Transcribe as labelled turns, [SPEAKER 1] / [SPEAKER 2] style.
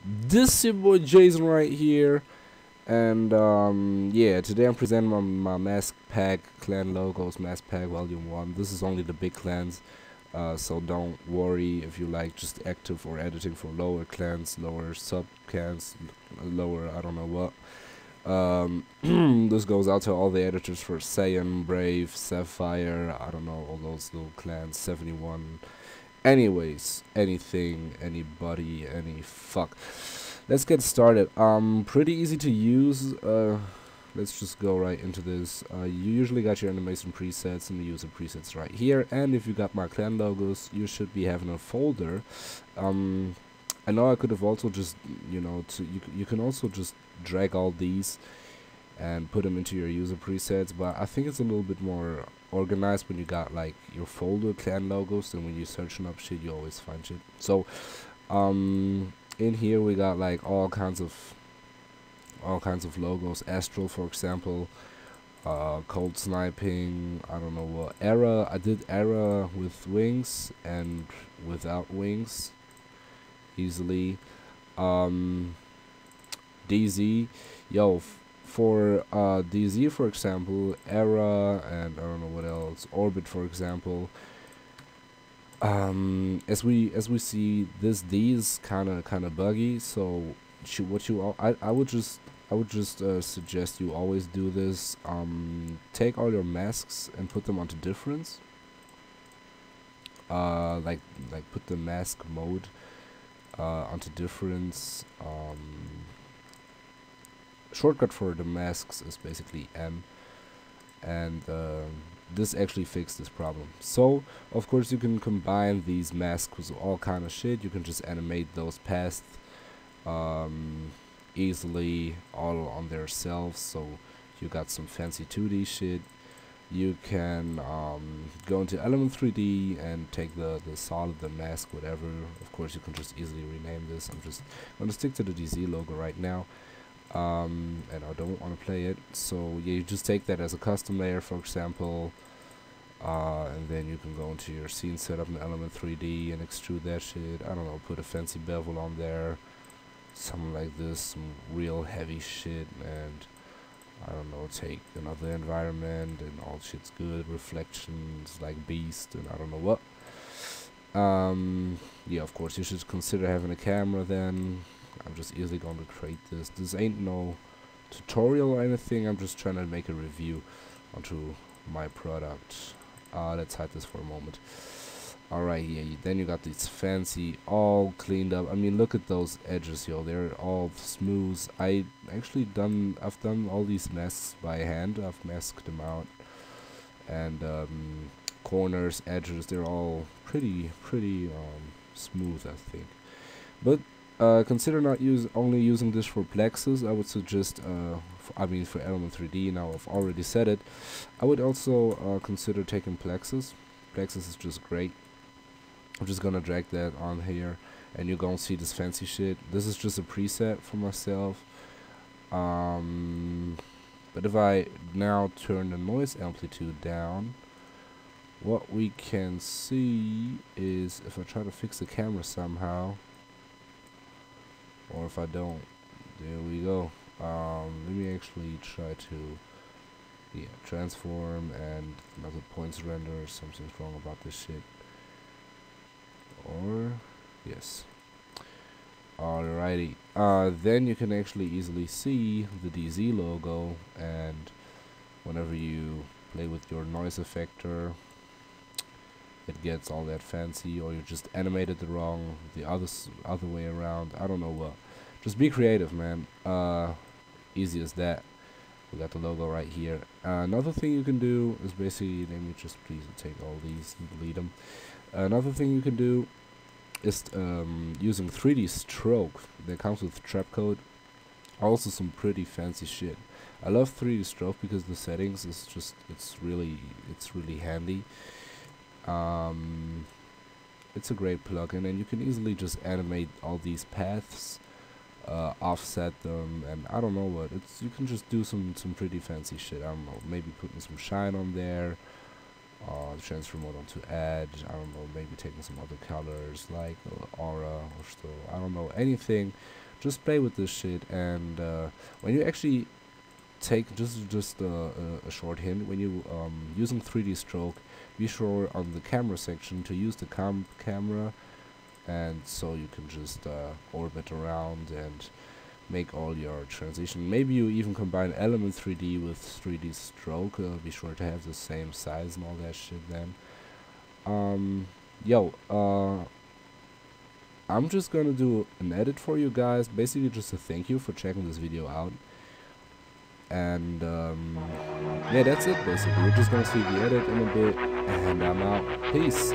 [SPEAKER 1] This is your boy JaZn right here, and yeah, today I'm presenting my mask pack clan logos mask pack volume 1. This is only the big clans, so don't worry if you like just active or editing for lower clans, lower sub clans, lower I don't know what. This goes out to all the editors for Saiyan, Brave, Sapphire, I don't know, all those little clans, 71. Anyways, anything, anybody, any fuck. Let's get started. Pretty easy to use. Let's just go right into this. You usually got your animation presets and the user presets right here. And if you got my clan logos, you should be having a folder. I know I could have also just, you can also just drag all these and put them into your user presets, but I think it's a little bit more organized when you got like your folder clan logos, and when you're searching up shit you always find shit. So in here we got like all kinds of logos. Astral, for example, cold sniping, I don't know what. Era, I did Era with wings and without wings easily. DZ, yo, for DZ, for example, Era, and I don't know what else, Orbit, for example. As we see, this D is kind of buggy. So I would just suggest you always do this. Take all your masks and put them onto difference. Like put the mask mode onto difference. Shortcut for the masks is basically M, and this actually fixed this problem. So of course you can combine these masks with all kind of shit. You can just animate those paths easily all on their selves, so you got some fancy 2D shit. You can go into Element 3D and take the solid, the mask, whatever. Of course you can just easily rename this. I'm just going to stick to the DZ logo right now. And I don't want to play it, so yeah, you just take that as a custom layer, for example, and then you can go into your scene setup in Element 3D and extrude that shit. I don't know, put a fancy bevel on there, something like this, some real heavy shit, and I don't know, take another environment and all shit's good, reflections like beast and I don't know what. Yeah, of course you should consider having a camera then. I'm just easily going to create this. This ain't no tutorial or anything. I'm just trying to make a review onto my product. Let's hide this for a moment. Alright, yeah, then you got these fancy, all cleaned up. I mean, look at those edges, yo. They're all smooth. I've done all these masks by hand. I've masked them out. And corners, edges, they're all pretty smooth, I think. But consider not only using this for Plexus. I would suggest, for Element 3D, now I've already said it, I would also consider taking Plexus. Plexus is just great. I'm just gonna drag that on here, and you're gonna see this fancy shit. This is just a preset for myself. But if I now turn the noise amplitude down, what we can see is, if I try to fix the camera somehow, or if I don't, there we go. Let me actually try to transform and another points render. Something's wrong about this shit. Or yes. Alrighty. Then you can actually easily see the DZ logo, and whenever you play with your noise effector, it gets all that fancy, or you just animated it wrong, the other way around, I don't know what. Just be creative, man. Easy as that. We got the logo right here. Another thing you can do is basically, let me just please take all these and delete them. Another thing you can do is using 3D stroke that comes with trap code. Also some pretty fancy shit. I love 3D stroke because the settings is just, it's really handy. It's a great plugin, and you can easily just animate all these paths, offset them, and I don't know what. You can just do some pretty fancy shit. I don't know, maybe putting some shine on there, transfer mode onto edge. I don't know, maybe taking some other colors like aura or so. I don't know, anything just play with this shit. And when you actually take just a short hint, when you using 3D stroke, be sure on the camera section to use the camera, and so you can just orbit around and make all your transition. Maybe you even combine element 3D with 3D stroke. Be sure to have the same size and all that shit then. I'm just gonna do an edit for you guys, basically just a thank you for checking this video out. And yeah, that's it basically. We're just gonna see the edit in a bit, and I'm out. Peace.